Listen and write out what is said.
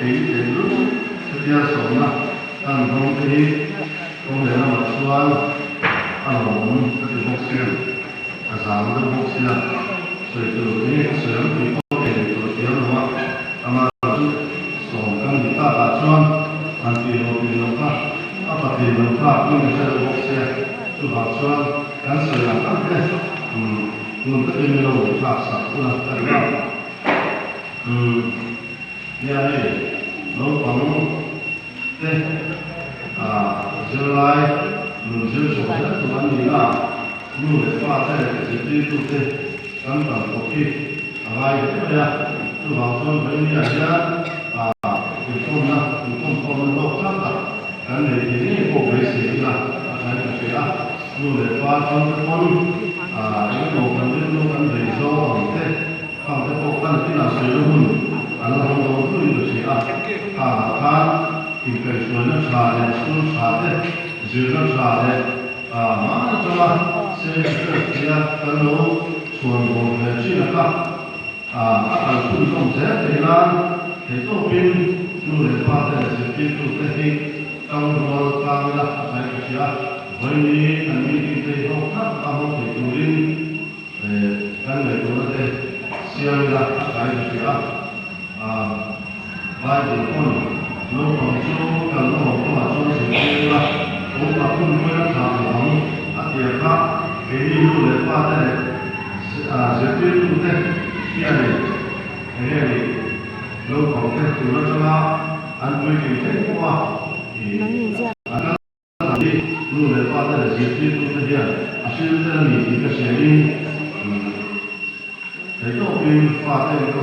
ấy đến lúc sẽ ra sống là ăn không thì không thể nào mà xoan ăn ổn các cái bốc xuyên giảm được bốc xuyên rồi từ cái sớm thì có thể từ tiếng đúng không mà sống căn thì ta đã xoan ăn thì nó khác apa thì nó khác nhưng sẽ được bốc xuyên từ học xoan cái sớm là khác đấy nguồn các cái lâu khác sẵn là cái đó nhà này nó bằng thế giờ lại giờ số rất là nhiều là nhiều để phát thế thì tự tự thế căn bản có khi ai cũng vậy từ học sinh bây giờ ra cũng không lâu chắc là cái này thì những cô bé sĩ là cái này phải là nhiều để phát trong cái con những đồ cần những đồ cần để do thế không cái cô cần thì là sử dụng anh không có thứ gì được cả thì cái số nó xả lên số xả thế dư nó xả lên mà cho là sẽ được là cái nó xuân bồn về chỉ là các anh xuân không sẽ để là để tôi pin nu để phát để sẽ pin tôi cái trong đó cao là phải cái gì với đi anh đi thì không thắt không thì tôi đi cái này tôi đây xem là cái gì vai của con nó còn chưa cần nó không có cho sự kia là cũng là không có nó thảo hỏng tiền khác cái đi luôn để qua đây sẽ tiếp tục thế kia này cái này nó còn cái từ nó cho nó ăn vui thì thế qua thì ăn đi luôn để qua đây sẽ tiếp tục thế kia xin thế này thì cái sẽ đi thấy tôi pin qua đây